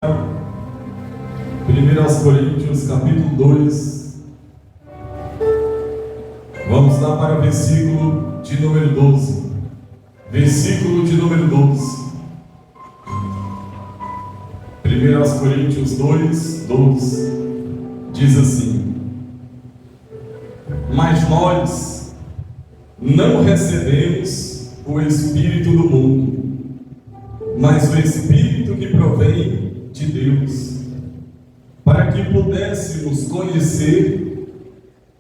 1 Coríntios capítulo 2. Vamos lá para o versículo de número 12. Versículo de número 12. 1 Coríntios 2, 12. Diz assim: mas nós não recebemos o Espírito do mundo, mas o Espírito que provém de Deus, para que pudéssemos conhecer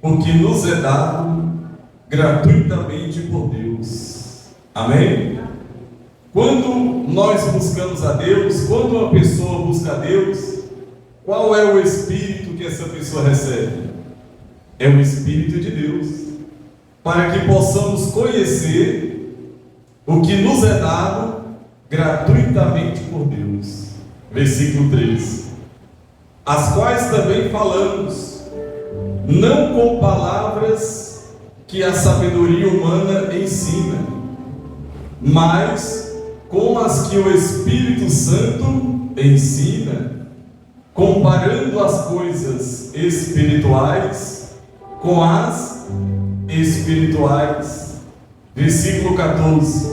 o que nos é dado gratuitamente por Deus. Amém? Quando nós buscamos a Deus, quando uma pessoa busca a Deus, qual é o Espírito que essa pessoa recebe? É o Espírito de Deus, para que possamos conhecer o que nos é dado gratuitamente por Deus. Versículo 3: as quais também falamos, não com palavras que a sabedoria humana ensina, mas com as que o Espírito Santo ensina, comparando as coisas espirituais com as espirituais. Versículo 14: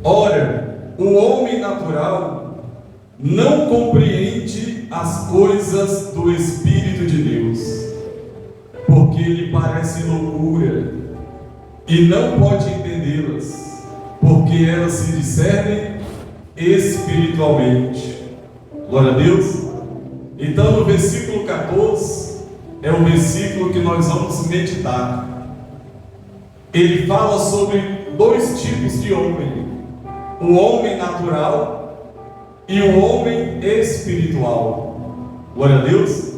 ora, o homem natural não compreende as coisas do Espírito de Deus, porque lhe parece loucura, e não pode entendê-las, porque elas se discernem espiritualmente. Glória a Deus. Então, no versículo 14 é o versículo que nós vamos meditar. Ele fala sobre dois tipos de homem: o homem natural e o homem espiritual. Glória a Deus.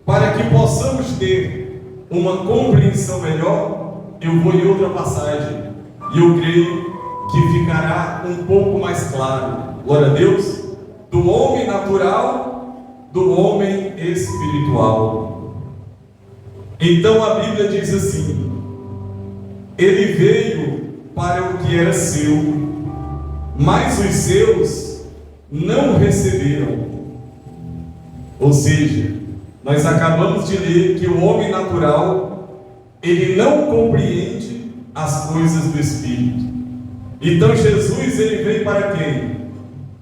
Para que possamos ter uma compreensão melhor, eu vou em outra passagem, e eu creio que ficará um pouco mais claro. Glória a Deus. Do homem natural, do homem espiritual. Então a Bíblia diz assim: ele veio para o que era seu, mas os seus não receberam. Ou seja, nós acabamos de ler que o homem natural, ele não compreende as coisas do Espírito. Então Jesus, ele veio para quem?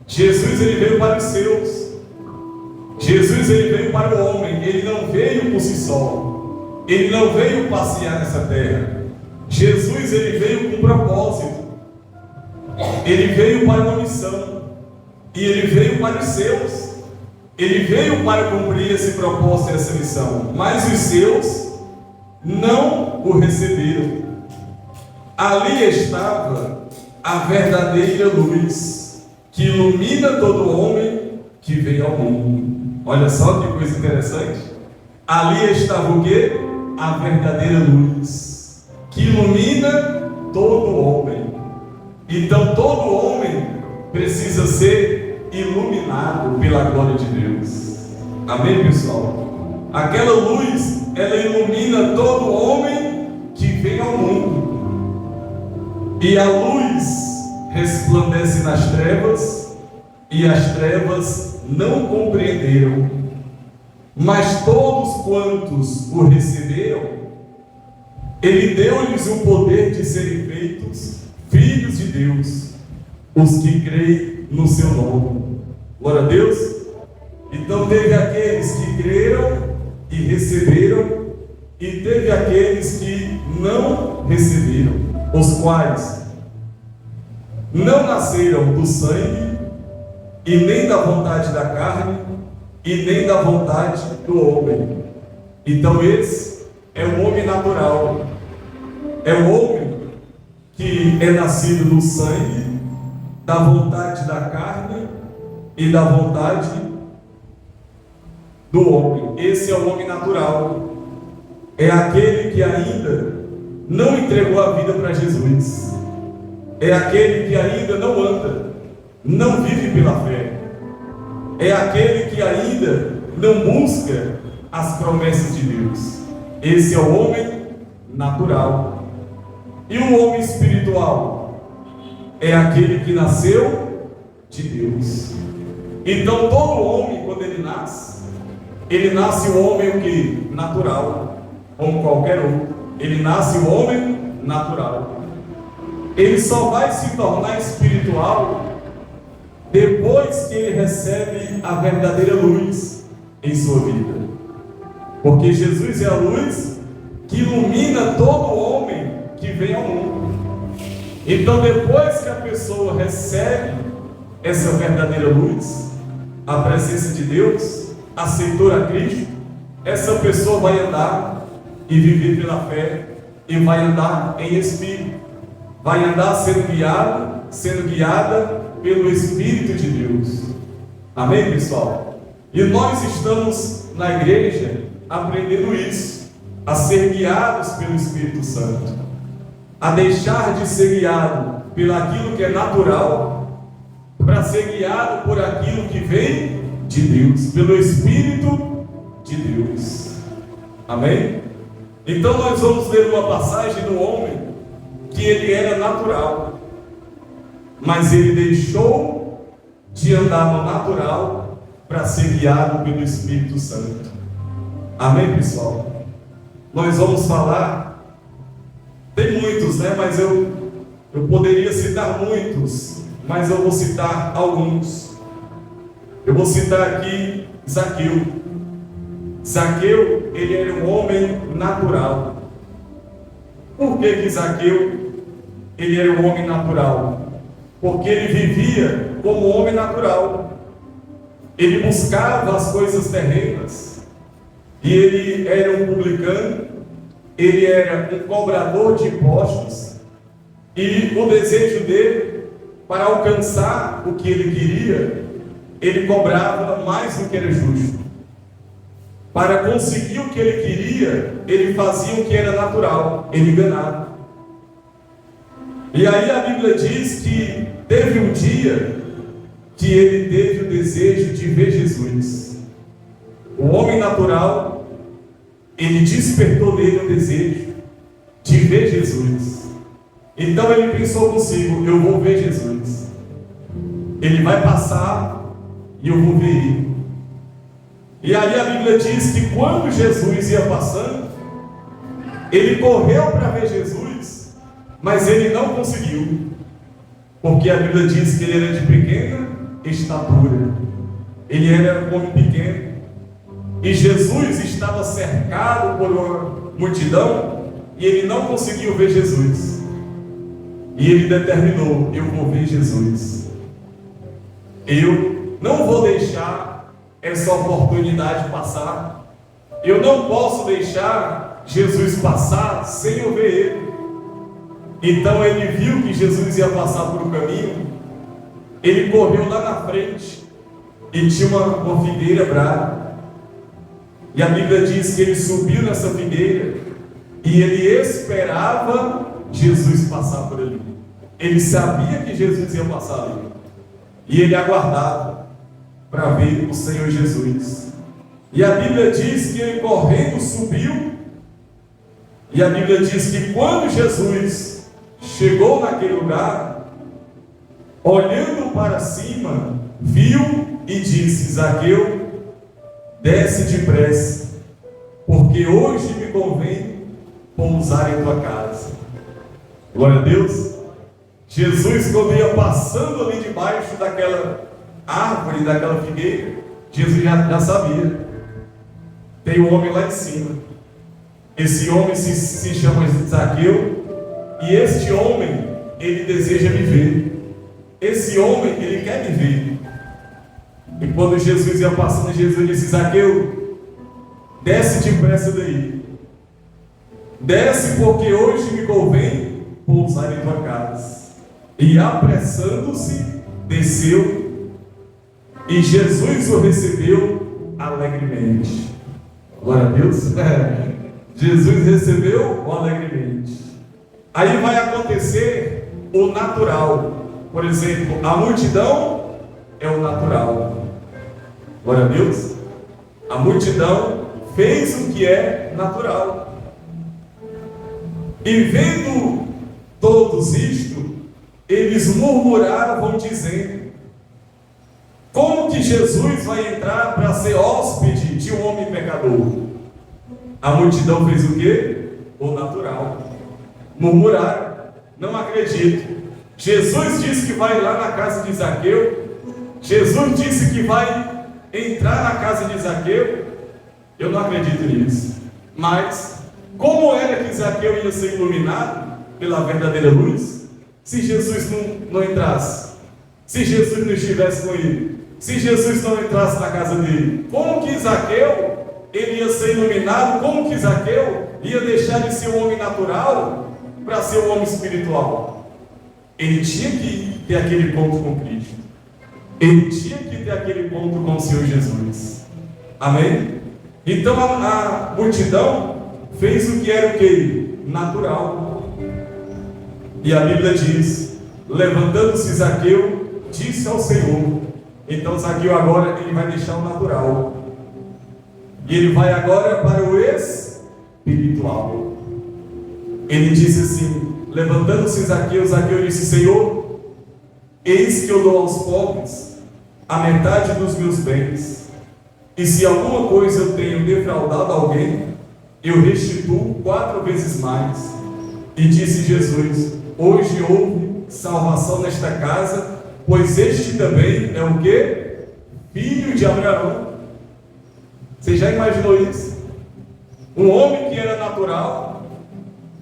Jesus, ele veio para os seus. Jesus, ele veio para o homem. Ele não veio por si só. Ele não veio passear nessa terra. Jesus, ele veio com um propósito. Ele veio para uma missão. E ele veio para os seus. Ele veio para cumprir esse propósito e essa missão. Mas os seus não o receberam. Ali estava a verdadeira luz, que ilumina todo homem que vem ao mundo. Olha só que coisa interessante. Ali estava o quê? A verdadeira luz, que ilumina todo homem. Então todo homem precisa ser iluminado pela glória de Deus. Amém, pessoal? Aquela luz, ela ilumina todo homem que vem ao mundo. E a luz resplandece nas trevas, e as trevas não compreenderam. Mas todos quantos o receberam, ele deu-lhes o poder de serem feitos filhos de Deus, os que creem no seu nome. Glória a Deus. Então teve aqueles que creram e receberam, e teve aqueles que não receberam, os quais não nasceram do sangue, e nem da vontade da carne, e nem da vontade do homem. Então esse é o homem natural. É o homem que é nascido do sangue, da vontade da carne e da vontade do homem. Esse é o homem natural. É aquele que ainda não entregou a vida para Jesus. É aquele que ainda não anda, não vive pela fé. É aquele que ainda não busca as promessas de Deus. Esse é o homem natural. E o homem espiritual é aquele que nasceu de Deus. Então todo homem, quando ele nasce o homem o que? Natural, como qualquer outro. Ele nasce o homem natural. Ele só vai se tornar espiritual depois que ele recebe a verdadeira luz em sua vida. Porque Jesus é a luz que ilumina todo homem que vem ao mundo. Então depois que a pessoa recebe essa verdadeira luz, a presença de Deus, aceitou a Cristo, essa pessoa vai andar e viver pela fé, e vai andar em Espírito, vai andar sendo guiada pelo Espírito de Deus. Amém, pessoal? E nós estamos na igreja aprendendo isso, a ser guiados pelo Espírito Santo, a deixar de ser guiado pelo aquilo que é natural, para ser guiado por aquilo que vem de Deus, pelo Espírito de Deus. Amém? Então nós vamos ler uma passagem do homem que ele era natural, mas ele deixou de andar no natural para ser guiado pelo Espírito Santo. Amém, pessoal? Nós vamos falar, tem muitos, né? Mas eu poderia citar muitos, mas eu vou citar alguns. Eu vou citar aqui Zaqueu. Zaqueu, ele era um homem natural. Por que Zaqueu, ele era um homem natural? Porque ele vivia como homem natural. Ele buscava as coisas terrenas. E ele era um publicano. Ele era um cobrador de impostos. E o desejo dele, para alcançar o que ele queria, ele cobrava mais do que era justo. Para conseguir o que ele queria, ele fazia o que era natural, ele enganava. E aí a Bíblia diz que teve um dia que ele teve o desejo de ver Jesus. O homem natural, ele despertou nele o desejo de ver Jesus. Então ele pensou consigo: eu vou ver Jesus. Ele vai passar e eu vou ver ele. E aí a Bíblia diz que quando Jesus ia passando, ele correu para ver Jesus, mas ele não conseguiu, porque a Bíblia diz que ele era de pequena estatura, ele era um homem pequeno, e Jesus estava cercado por uma multidão, e ele não conseguiu ver Jesus, e ele determinou: eu vou ver Jesus, eu não vou deixar essa oportunidade passar, eu não posso deixar Jesus passar sem eu ver ele. Então ele viu que Jesus ia passar por um caminho, ele correu lá na frente, e tinha uma figueira brava, e a Bíblia diz que ele subiu nessa figueira, e ele esperava Jesus passar por ali. Ele sabia que Jesus ia passar ali, e ele aguardava para ver o Senhor Jesus. E a Bíblia diz que ele correndo subiu, e a Bíblia diz que quando Jesus chegou naquele lugar, olhando para cima, viu e disse: Zaqueu, desce depressa, porque hoje me convém pousar em tua casa. Glória a Deus. Jesus, quando ia passando ali debaixo daquela árvore, daquela figueira, Jesus já sabia: tem um homem lá em cima. Esse homem se chama Zaqueu, e este homem, ele deseja me ver. Esse homem, ele quer me ver. E quando Jesus ia passando, Jesus disse: Zaqueu, desce depressa daí, desce, porque hoje me convém pousar em tua casa. E apressando-se, desceu, e Jesus o recebeu alegremente. Glória a Deus. Jesus recebeu alegremente. Aí vai acontecer o natural. Por exemplo, a multidão é o natural. Glória a Deus. A multidão fez o que é natural. E vendo todos isto, eles murmuravam dizendo: como que que Jesus vai entrar para ser hóspede de um homem pecador? A multidão fez o quê? O natural. Murmuraram. Não acredito. Jesus disse que vai lá na casa de Zaqueu. Jesus disse que vai entrar na casa de Zaqueu. Eu não acredito nisso. Mas, como era que Zaqueu ia ser iluminado pela verdadeira luz? Se Jesus não entrasse, se Jesus não estivesse com ele, se Jesus não entrasse na casa dele, como que Zaqueu ele ia ser iluminado? Como que Zaqueu ia deixar de ser um homem natural para ser um homem espiritual? Ele tinha que ter aquele ponto com Cristo. Ele tinha que ter aquele ponto com o Senhor Jesus. Amém? Então a multidão fez o que era o que? Natural. E a Bíblia diz: levantando-se Zaqueu, disse ao Senhor. Então Zaqueu agora ele vai deixar o natural. E ele vai agora para o espiritual. Ele disse assim, levantando-se Zaqueu, Zaqueu disse: Senhor, eis que eu dou aos pobres a metade dos meus bens, e se alguma coisa eu tenho defraudado alguém, eu restituo 4 vezes mais. E disse Jesus: hoje houve salvação nesta casa, pois este também é o quê? Filho de Abraão. Você já imaginou isso? Um homem que era natural,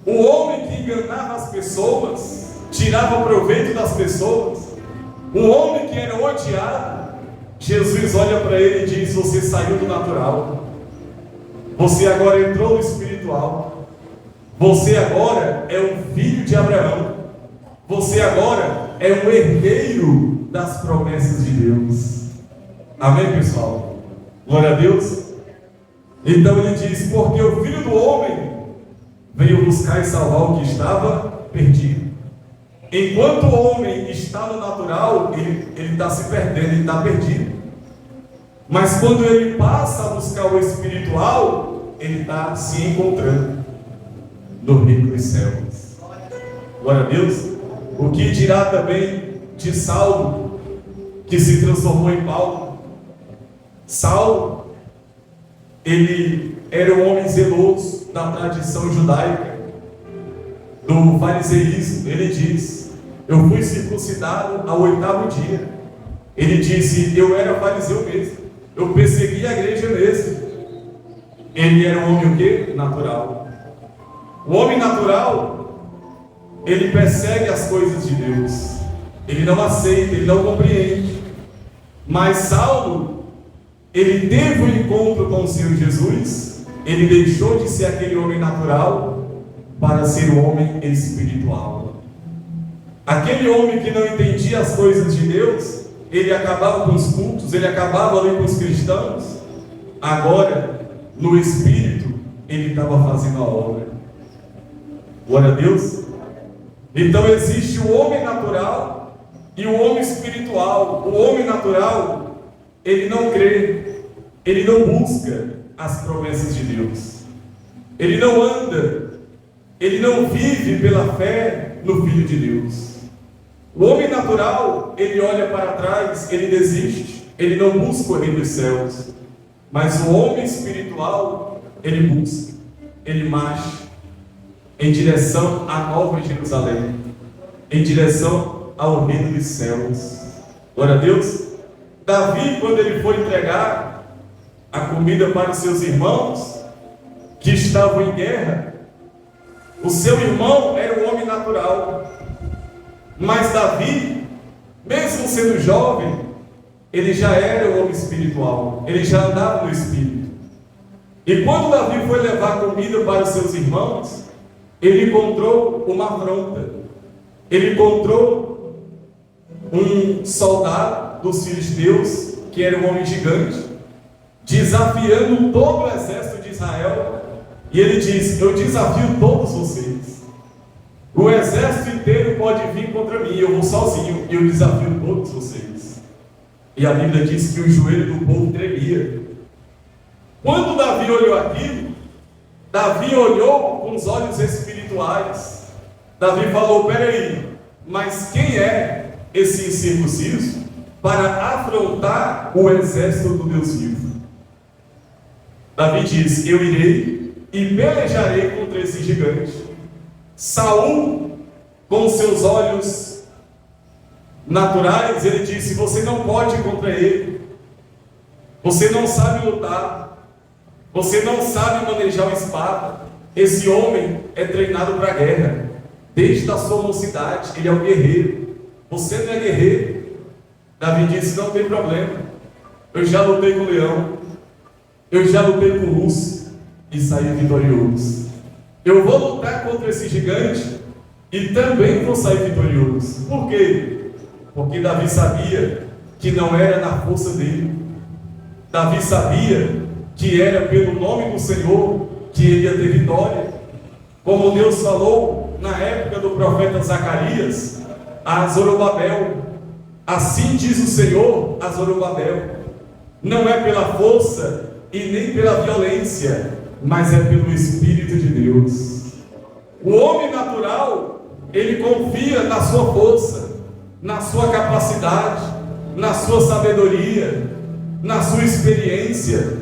um homem que enganava as pessoas, tirava proveito das pessoas, um homem que era odiado. Jesus olha para ele e diz: você saiu do natural, você agora entrou no espiritual, você agora é um filho de Abraão, você agora é um herdeiro das promessas de Deus. Amém, pessoal? Glória a Deus. Então ele diz: porque o Filho do Homem veio buscar e salvar o que estava perdido. Enquanto o homem está no natural, ele está se perdendo, ele está perdido. Mas quando ele passa a buscar o espiritual, ele está se encontrando no reino dos céus. Glória a Deus. O que dirá também de Saulo, que se transformou em Paulo? Saulo, ele era um homem zeloso da tradição judaica, do fariseísmo. Ele diz: eu fui circuncidado ao 8º dia. Ele disse: eu era fariseu mesmo, eu persegui a igreja mesmo. Ele era um homem o quê? Natural. O homem natural, ele persegue as coisas de Deus, ele não aceita, ele não compreende. Mas Saulo, ele teve um encontro com o Senhor Jesus, ele deixou de ser aquele homem natural para ser um homem espiritual. Aquele homem que não entendia as coisas de Deus, ele acabava com os cultos, ele acabava ali com os cristãos. Agora, no Espírito, ele estava fazendo a obra. Glória a Deus. Então existe o homem natural e o homem espiritual. O homem natural, ele não crê, ele não busca as promessas de Deus, ele não anda, ele não vive pela fé no Filho de Deus. O homem natural, ele olha para trás, ele desiste, ele não busca o reino dos céus. Mas o homem espiritual, ele busca, ele marcha em direção à Nova Jerusalém, em direção ao reino dos céus. Glória a Deus. Davi, quando ele foi entregar a comida para os seus irmãos que estavam em guerra, o seu irmão era um homem natural, mas Davi, mesmo sendo jovem, ele já era um homem espiritual, ele já andava no Espírito. E quando Davi foi levar comida para os seus irmãos, ele encontrou uma afronta, ele encontrou um soldado dos filisteus, que era um homem gigante, desafiando todo o exército de Israel. E ele diz: eu desafio todos vocês, o exército inteiro pode vir contra mim, eu vou sozinho, e eu desafio todos vocês. E a Bíblia diz que o joelho do povo tremia. Quando Davi olhou aquilo, Davi olhou com os olhos espirituais. Davi falou: peraí, mas quem é esse incircunciso? para afrontar o exército do Deus vivo. Davi diz: eu irei e pelejarei contra esse gigante. Saul, com seus olhos naturais, ele disse: você não pode ir contra ele, você não sabe lutar, você não sabe manejar uma espada. Esse homem é treinado para a guerra, desde a sua mocidade, ele é um guerreiro, você não é guerreiro. Davi disse: não tem problema, eu já lutei com o leão, eu já lutei com o urso e saí vitorioso. Eu vou lutar contra esse gigante e também vou sair vitorioso. Por quê? Porque Davi sabia que não era na força dele. Davi sabia que era pelo nome do Senhor que ele ia ter vitória. Como Deus falou na época do profeta Zacarias a Zorobabel: assim diz o Senhor a Zorobabel, não é pela força e nem pela violência, mas é pelo Espírito de Deus. O homem natural, ele confia na sua força, na sua capacidade, na sua sabedoria, na sua experiência.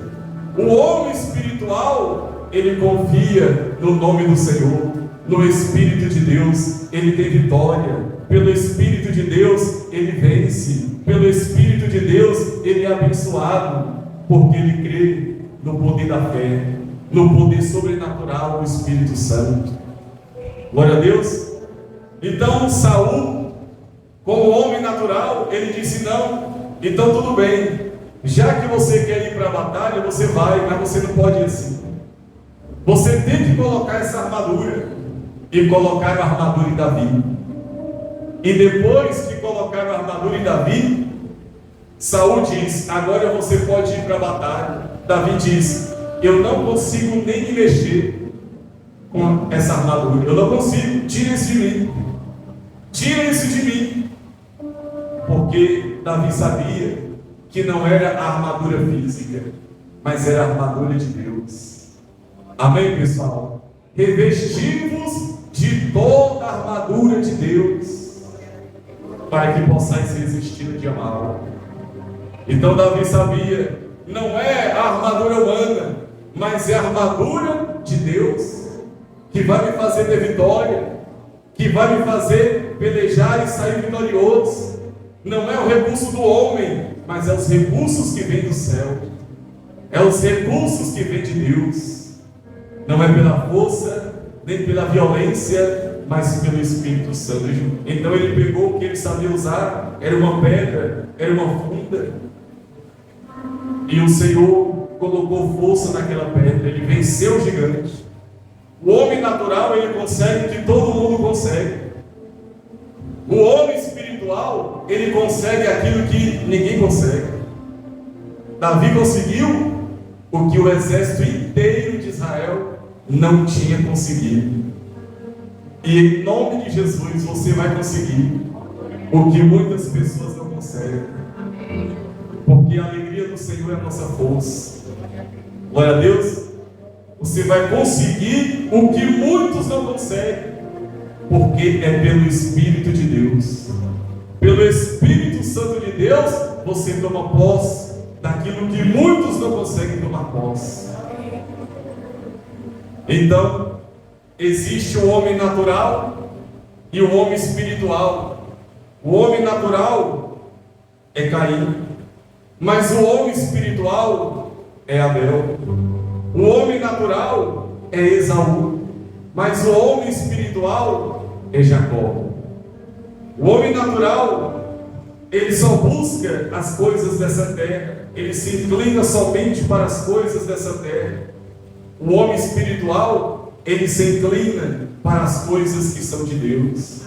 O homem espiritual, ele confia no nome do Senhor, no Espírito de Deus. Ele tem vitória. Pelo Espírito de Deus, ele vence. Pelo Espírito de Deus, ele é abençoado, porque ele crê no poder da fé, no poder sobrenatural do Espírito Santo. Glória a Deus. Então Saul, como homem natural, ele disse: não, então tudo bem, já que você quer ir para a batalha, você vai, mas você não pode ir assim. Você tem que colocar essa armadura. E colocaram a armadura em Davi. E depois que colocaram a armadura em Davi, Saul diz: agora você pode ir para a batalha. Davi diz: eu não consigo nem me mexer com essa armadura, eu não consigo, tira isso de mim, tira isso de mim. Porque Davi sabia que não era a armadura física, mas era a armadura de Deus. Amém, pessoal? Revestivos de toda a armadura de Deus, para que possais resistir no dia mau. Então Davi sabia, não é a armadura humana, mas é a armadura de Deus, que vai me fazer ter vitória, que vai me fazer pelejar e sair vitorioso. Não é o recurso do homem, mas é os recursos que vêm do céu, é os recursos que vêm de Deus. Não é pela força, nem pela violência, mas pelo Espírito Santo. Então ele pegou o que ele sabia usar, era uma pedra, era uma funda, e o Senhor colocou força naquela pedra. Ele venceu o gigante. O homem natural, ele consegue o que todo mundo consegue. O homem espiritual, ele consegue aquilo que ninguém consegue. Davi conseguiu o que o exército inteiro de Israel não tinha conseguido. E em nome de Jesus você vai conseguir o que muitas pessoas não conseguem. Porque a alegria do Senhor é a nossa força. Glória a Deus. Você vai conseguir o que muitos não conseguem, porque é pelo Espírito de Deus. Pelo Espírito Santo de Deus, você toma posse daquilo que muitos não conseguem tomar posse. Então, existe o homem natural e o homem espiritual. O homem natural é Caim, mas o homem espiritual é Abel. O homem natural é Esaú, mas o homem espiritual é Jacó. O homem natural, ele só busca as coisas dessa terra, ele se inclina somente para as coisas dessa terra. O homem espiritual, ele se inclina para as coisas que são de Deus,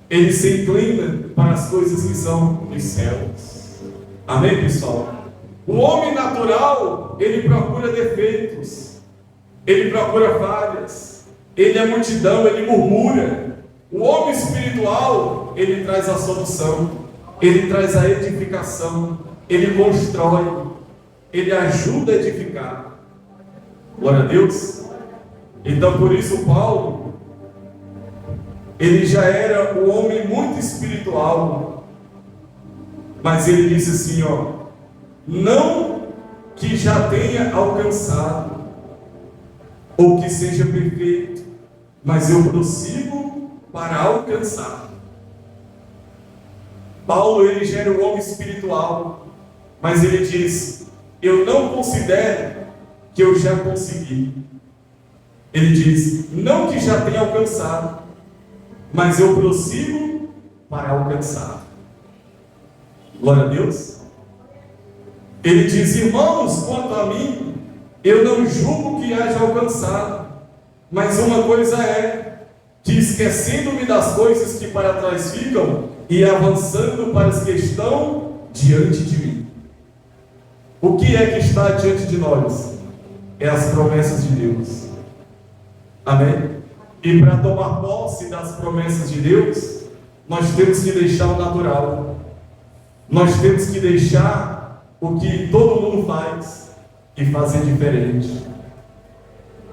ele se inclina para as coisas que são dos céus. Amém, pessoal? O homem natural, ele procura defeitos, ele procura falhas, ele é multidão, ele murmura. O homem espiritual, ele traz a solução, ele traz a edificação, ele constrói, ele ajuda a edificar. Glória a Deus. Então por isso Paulo, ele já era um homem muito espiritual. Mas ele disse assim, ó: não que já tenha alcançado, ou que seja perfeito, mas eu prossigo para alcançar. Paulo, ele gera um homem espiritual, mas ele diz: eu não considero que eu já consegui. Ele diz: não que já tenha alcançado, mas eu prossigo para alcançar. Glória a Deus. Ele diz: irmãos, quanto a mim, eu não julgo que haja alcançado, mas uma coisa é, que esquecendo-me das coisas que para trás ficam, e avançando para as que estão diante de mim. O que é que está diante de nós? É as promessas de Deus. Amém? E para tomar posse das promessas de Deus, nós temos que deixar o natural. Nós temos que deixar o que todo mundo faz e fazer diferente.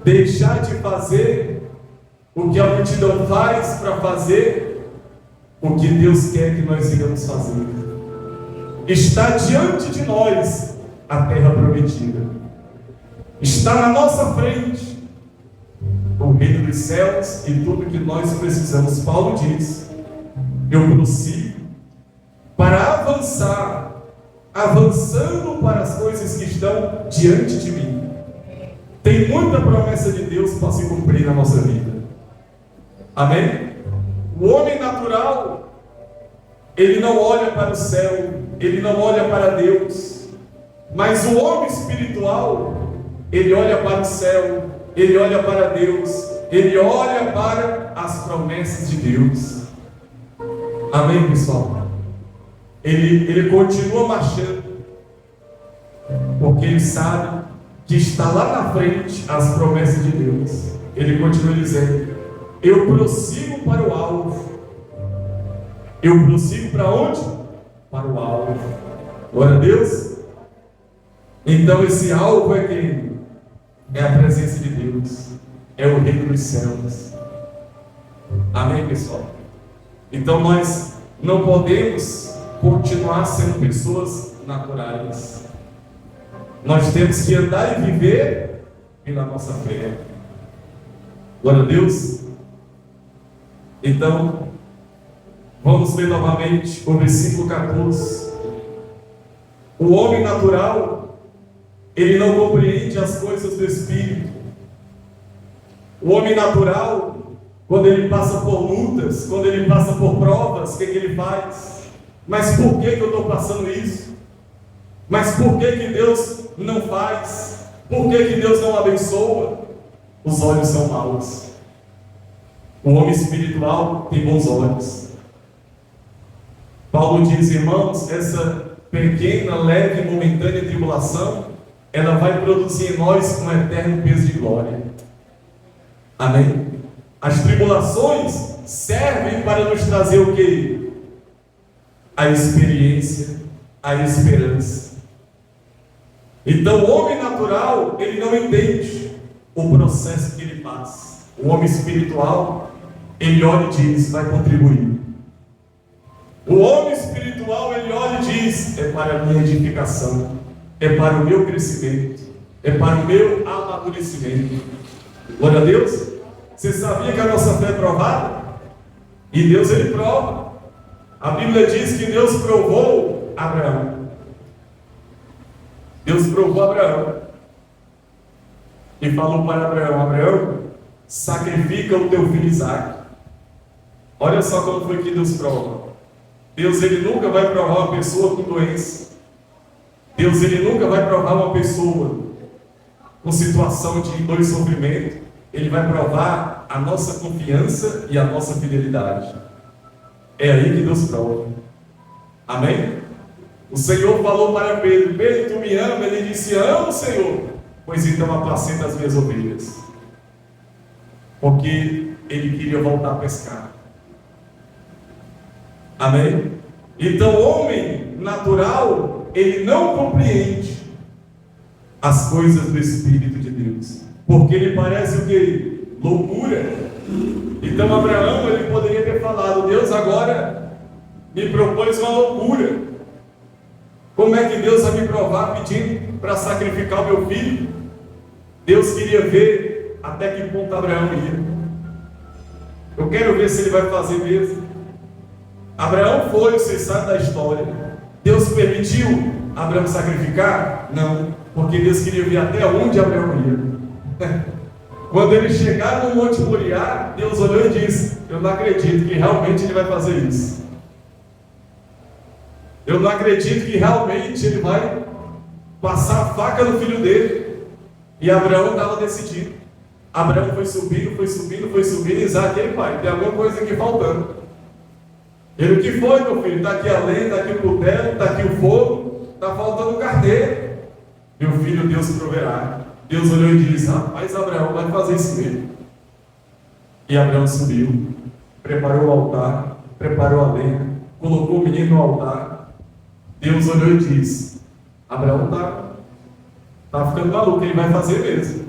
Deixar de fazer o que a multidão faz para fazer o que Deus quer que nós iremos fazer. Está diante de nós a terra prometida. Está na nossa frente o reino dos céus e tudo que nós precisamos. Paulo diz: eu prossigo para avançar, avançando para as coisas que estão diante de mim. Tem muita promessa de Deus para se cumprir na nossa vida. Amém? O homem natural, ele não olha para o céu, ele não olha para Deus. Mas o homem espiritual, ele olha para o céu, ele olha para Deus, ele olha para as promessas de Deus. Amém, pessoal? Ele continua marchando, porque ele sabe que está lá na frente as promessas de Deus. Ele continua dizendo: eu prossigo para o alvo. Eu prossigo para onde? Para o alvo. Glória a Deus. Então esse alvo é quem? É a presença de Deus. É o reino dos céus. Amém, pessoal? Então nós não podemos continuar sendo pessoas naturais. Nós temos que andar e viver pela nossa fé. Glória a Deus. Então, vamos ler novamente o versículo 14. O homem natural, ele não compreende as coisas do Espírito. O homem natural, quando ele passa por lutas, quando ele passa por provas, o que ele faz? Mas por que eu estou passando isso? Mas por que Deus não faz? Por que Deus não abençoa? Os olhos são maus. O homem espiritual tem bons olhos. Paulo diz: irmãos, essa pequena, leve e momentânea tribulação, ela vai produzir em nós um eterno peso de glória. Amém? As tribulações servem para nos trazer o quê? A experiência, a esperança. Então o homem natural, ele não entende o processo que ele passa. O homem espiritual, ele olha e diz: vai contribuir. O homem espiritual, ele olha e diz: é para a minha edificação, é para o meu crescimento, é para o meu amadurecimento. Glória a Deus. Você sabia que a nossa fé é provada? E Deus, ele prova. A Bíblia diz que Deus provou Abraão. Deus provou Abraão e falou para Abraão: Abraão, sacrifica o teu filho Isaque. Olha só como foi que Deus prova. Deus, ele nunca vai provar uma pessoa com doença. Deus, ele nunca vai provar uma pessoa com situação de dor e sofrimento. Ele vai provar a nossa confiança e a nossa fidelidade. É aí que Deus prova. Amém? O Senhor falou para Pedro: Pedro, tu me ama? Ele disse: amo, Senhor. Pois então apacenta as minhas ovelhas. Porque ele queria voltar a pescar. Amém? Então o homem natural, ele não compreende as coisas do Espírito de Deus, porque ele parece o que? Loucura. Então Abraão, ele poderia ter falado: Deus, agora me propôs uma loucura. Como é que Deus vai me provar pedindo para sacrificar o meu filho? Deus queria ver até que ponto Abraão ia. Eu quero ver se ele vai fazer mesmo. Abraão foi, vocês sabem da história. Deus permitiu Abraão sacrificar? Não, porque Deus queria ver até onde Abraão ia. Quando eles chegaram no Monte Moriá, Deus olhou e disse: eu não acredito que realmente ele vai fazer isso. Eu não acredito que realmente ele vai passar a faca no filho dele. E Abraão estava decidido. Abraão foi subindo, Isaac, ele pai, tem alguma coisa aqui faltando. Ele, o que foi, meu filho? Está aqui a lenha, está aqui o cutelo, está aqui o fogo, está faltando o carneiro. Meu filho, Deus proverá. Deus olhou e disse: rapaz, Abraão vai fazer isso mesmo. E Abraão subiu, preparou o altar, preparou a lenha, colocou o menino no altar. Deus olhou e disse: Abraão está ficando maluco, ele vai fazer mesmo.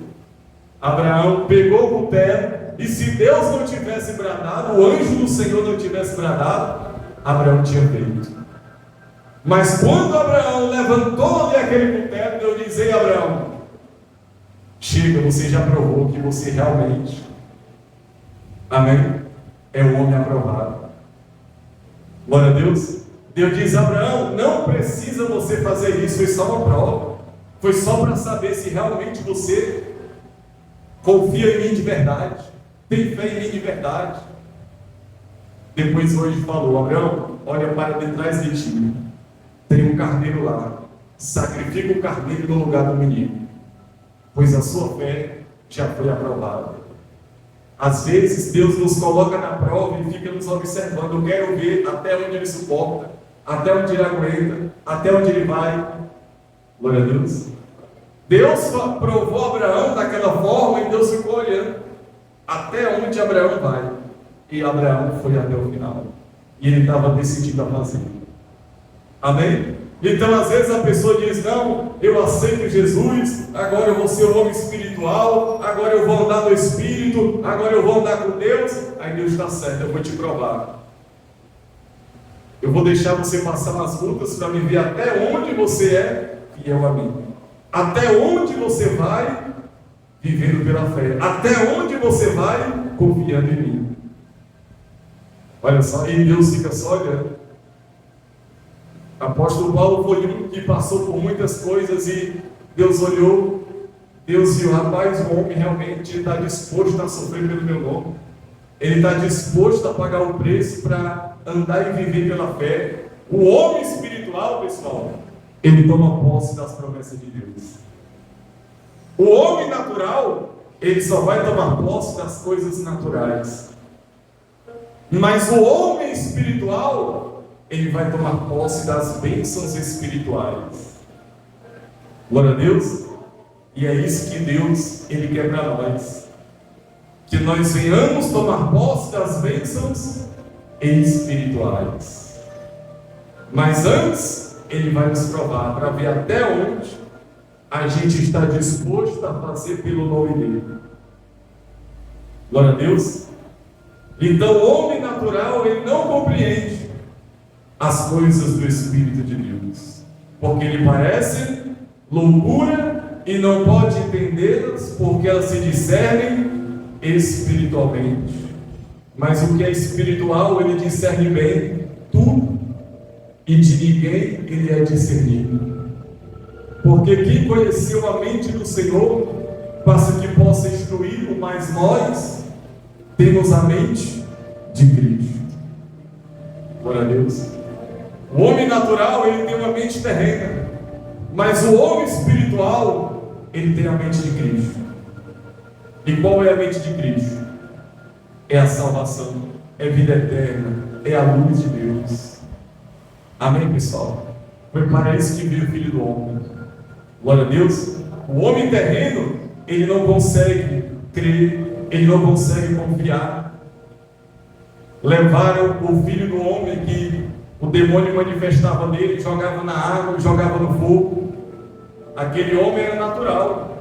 Abraão pegou o cutelo, e se Deus não tivesse bradado, o anjo do Senhor não tivesse bradado, Abraão tinha feito. Mas quando Abraão levantou ali aquele cutelo, eu disse: ei, Abraão, chega, você já provou que você realmente, amém, é um homem aprovado. Glória a Deus. Deus diz: Abraão, não precisa você fazer isso, foi só uma prova, foi só para saber se realmente você confia em mim de verdade, tem fé em mim de verdade. Depois hoje falou: Abraão, olha para detrás de ti, tem um carneiro lá, sacrifica o carneiro no lugar do menino, pois a sua fé já foi aprovada. Às vezes Deus nos coloca na prova e fica nos observando. Eu quero ver até onde ele suporta, até onde ele aguenta, até onde ele vai. Glória a Deus. Deus provou Abraão daquela forma e Deus ficou olhando até onde Abraão vai. E Abraão foi até o final. E ele estava decidido a fazer. Amém? Então, às vezes a pessoa diz: não, eu aceito Jesus, agora eu vou ser um homem espiritual, agora eu vou andar no Espírito, agora eu vou andar com Deus. Aí Deus está certo, eu vou te provar. Eu vou deixar você passar nas lutas para me ver até onde você é fiel a mim. Até onde você vai vivendo pela fé. Até onde você vai confiando em mim. Olha só, e Deus fica só olhando. Apóstolo Paulo foi um que passou por muitas coisas e Deus olhou, Deus viu: rapaz, o homem realmente está disposto a sofrer pelo meu nome. Ele está disposto a pagar o preço para andar e viver pela fé. O homem espiritual, pessoal, ele toma posse das promessas de Deus. O homem natural, ele só vai tomar posse das coisas naturais. Mas o homem espiritual, ele vai tomar posse das bênçãos espirituais. Glória a Deus. E é isso que Deus, ele quer para nós. Que nós venhamos tomar posse das bênçãos espirituais. Mas antes, ele vai nos provar para ver até onde a gente está disposto a fazer pelo nome dele. Glória a Deus. Então o homem natural, ele não compreende as coisas do Espírito de Deus, porque lhe parecem loucura e não pode entendê-las, porque elas se discernem espiritualmente. Mas o que é espiritual, ele discerne bem tudo, e de ninguém ele é discernido. Porque quem conheceu a mente do Senhor, para que possa instruí-lo, mas nós temos a mente de Cristo. Glória a Deus. O homem natural, ele tem uma mente terrena, mas o homem espiritual, ele tem a mente de Cristo. E qual é a mente de Cristo? É a salvação, é vida eterna, é a luz de Deus. Amém, pessoal? Foi para isso que veio o Filho do Homem. Glória a Deus. O homem terreno, ele não consegue crer, ele não consegue confiar. Levaram o Filho do Homem, que o demônio manifestava nele, jogava na água, jogava no fogo. Aquele homem era natural.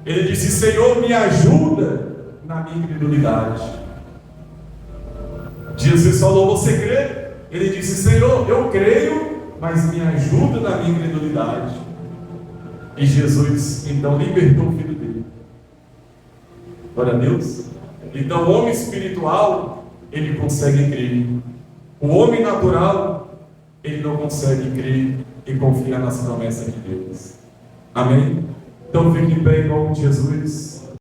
Ele disse: Senhor, me ajuda na minha incredulidade. Jesus falou: você crê? Ele disse: Senhor, eu creio, mas me ajuda na minha incredulidade. E Jesus então libertou o filho dele. Glória a Deus. Então o homem espiritual, ele consegue crer. O homem natural, ele não consegue crer e confiar nas promessas de Deus. Amém? Então fique em pé em nome de Jesus.